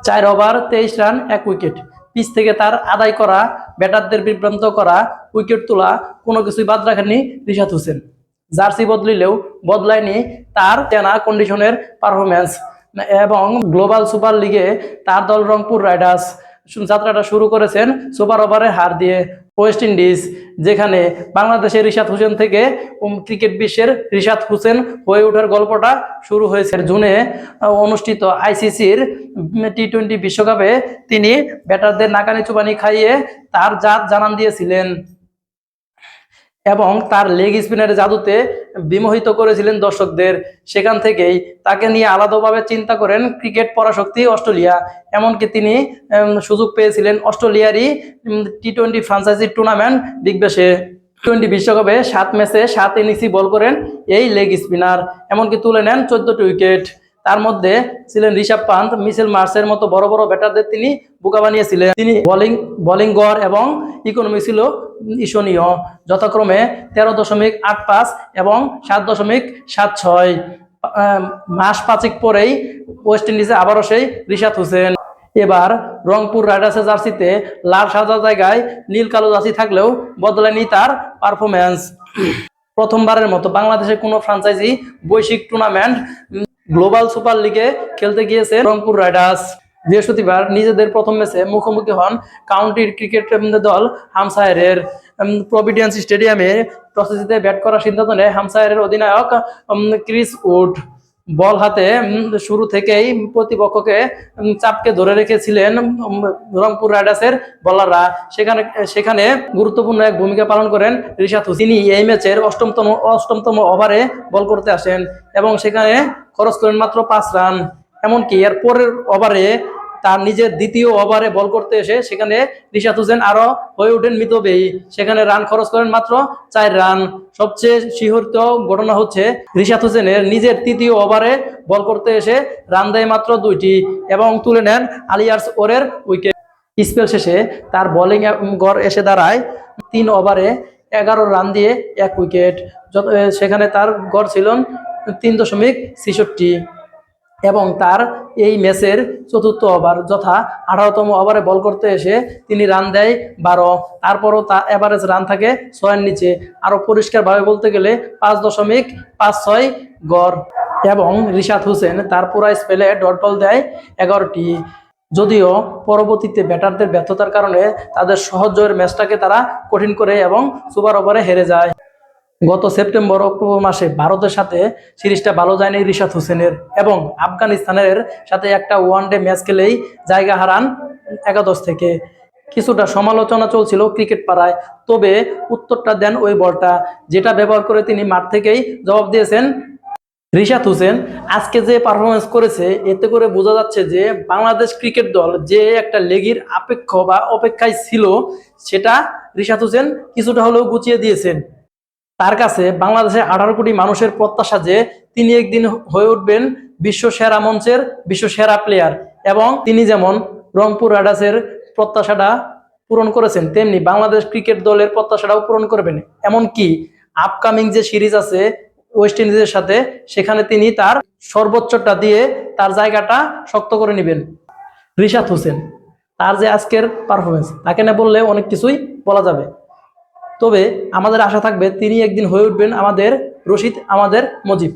4 over 23 run 1 wicket. Pitch থেকে তার আদায় করা, ব্যাটারদের বিভ্রান্ত করা, উইকেট তোলা কোনো কিছুই বাদ রাখেননি রিশাদ হোসেন। জার্সি বদলিলেও বদলায়নি তার চেনা কন্ডিশনের পারফরমেন্স। এবং গ্লোবাল সুপার লিগে তার দল রংপুর রাইডার্স যাত্রাটা শুরু করেছেন সুপার ওভারে হার দিয়ে। ওয়েস্ট ইন্ডিজ, যেখানে বাংলাদেশের রিশাদ হোসেন থেকে ক্রিকেট বিশ্বের রিশাদ হোসেন হয়ে ওঠার গল্পটা শুরু হয়েছে। জুনে অনুষ্ঠিত আইসিসির টি-20 বিশ্বকাপে তিনি ব্যাটারদের নাকানি চুবানি খাইয়ে তার জাত জানান দিয়েছিলেন এবং তার লেগ স্পিনারের জাদুতে বিমোহিত করেছিলেন দর্শকদের। সেখান থেকেই তাকে নিয়ে আলাদাভাবে চিন্তা করেন ক্রিকেট পরাশক্তি অস্ট্রেলিয়া। এমনকি তিনি সুযোগ পেয়েছিলেন অস্ট্রেলিয়ারই টি-20 ফ্রাঞ্চাইজি টুর্নামেন্ট বিগ ব্যাশে। টি-20 বিশ্বকাপে 7 ম্যাচে 7 ইনিংসই বল করেন এই লেগ স্পিনার, এমনকি তুলে নেন 14টি উইকেট। তার মধ্যে ছিলেন ঋষভ পান্ত, মিচেল মার্শের মতো বড় বড় ব্যাটারদের তিনি বোকা বানিয়েছিলেন। তিনি বোলিং গড় এবং ইকোনমি ছিল ঈর্ষণীয়, যথাক্রমে 13.85 এবং 7.76। মাস 5 পরেই ওয়েস্ট ইন্ডিজে আবারও সেই রিশাদ হোসেন। এবার রংপুর রাইডার্সের জার্সিতে লাল সাদা জায়গায় নীল কালো জার্সি থাকলেও বদলায়নি তার পারফরমেন্স। প্রথমবারের মতো বাংলাদেশের কোনো ফ্রাঞ্চাইজি বৈশ্বিক টুর্নামেন্ট গ্লোবাল সুপার লিগে খেলতে গিয়েছে রংপুর রাইডার্স। বৃহস্পতিবার নিজেদের প্রথম ম্যাচে মুখোমুখি হন কাউন্টির ক্রিকেট দল হামশায়ারের। প্রভিডেন্স স্টেডিয়ামে টসে জিতে ব্যাট করার সিদ্ধান্ত নেয় হামশায়ারের অধিনায়ক ক্রিস উড। বল হাতে শুরু থেকেই প্রতিপক্ষকে চাপকে ধরে রেখেছিলেন রংপুর রাইডার্সের বোলাররা। সেখানে গুরুত্বপূর্ণ এক ভূমিকা পালন করেন রিশাদ হোসেন। তিনি এই ম্যাচের অষ্টমতম ওভারে বল করতে আসেন এবং সেখানে খরচ করেন মাত্র 5 রান। এমনকি এর পরের ওভারে তার নিজের দ্বিতীয় ওভারে বল করতে এসে সেখানে রিশাদ হোসেন আরো হয়ে ওঠেন মিতব্যয়ী। সেখানে রান খরচ করেন মাত্র 4 রান। সবচেয়ে শিহরিত ঘটনা হচ্ছে রিশাদ হোসেনের নিজের তৃতীয় ওভারে বল করতে এসে রান দেয় মাত্র 2টি এবং তুলে নেন আলিয়াস ওরের উইকেট। স্পেল শেষে তার বোলিং গড় এসে দাঁড়ায় 3 ওভারে 11 রান দিয়ে 1 উইকেট। সেখানে তার গড় ছিল 3.66 এবং তার এই ম্যাচের চতুর্থ ওভার যথা 18তম ওভারে বল করতে এসে তিনি রান দেয় 12। তারপরও তার এভারেজ রান থাকে 6-এর নিচে। আরও পরিষ্কারভাবে বলতে গেলে 5.56 গড়। এবং রিশাদ হোসেন তার পুরা স্পেলে ডট বল দেয় 11টি। যদিও পরবর্তীতে ব্যাটারদের ব্যর্থতার কারণে তাদের সহজ জয়ের ম্যাচটাকে তারা কঠিন করে এবং সুপার ওভারে হেরে যায়। গত সেপ্টেম্বর অক্টোবর মাসে ভারতের সাথে সিরিজটা ভালো যায়নি রিশাদ হোসেনের এবং আফগানিস্তানের সাথে একটা ওয়ানডে ম্যাচ খেলেই জায়গা হারান একাদশ থেকে। কিছুটা সমালোচনা চলছিল ক্রিকেট পাড়ায়, তবে উত্তরটা দেন ওই বলটা, যেটা ব্যবহার করে তিনি মাঠ থেকেই জবাব দিয়েছেন রিশাদ হোসেন। আজকে যে পারফরমেন্স করেছে এতে করে বোঝা যাচ্ছে যে বাংলাদেশ ক্রিকেট দল যে একটা লেগির অপেক্ষায় ছিল সেটা রিশাদ হোসেন কিছুটা হলেও গুছিয়ে দিয়েছেন। তার কাছে বাংলাদেশের 18 কোটি মানুষের প্রত্যাশা যে তিনি একদিন হয়ে উঠবেন বিশ্ব সেরা মঞ্চের বিশ্ব সেরা প্লেয়ার এবং তিনি যেমন রংপুর রাইডার্সের প্রত্যাশাটা পূরণ করেছেন তেমনি বাংলাদেশ ক্রিকেট দলের প্রত্যাশাটাও পূরণ করবেন। এমনকি আপকামিং যে সিরিজ আছে ওয়েস্ট ইন্ডিজের সাথে সেখানে তিনি তার সর্বোচ্চটা দিয়ে তার জায়গাটা শক্ত করে নেবেন। রিশাদ হোসেন তার যে আজকের পারফরমেন্স তাকে না বললে অনেক কিছুই বলা যাবে, তবে আমাদের আশা থাকবে তিনি একদিন হয়ে উঠবেন আমাদের রশিদ, আমাদের মজিদ।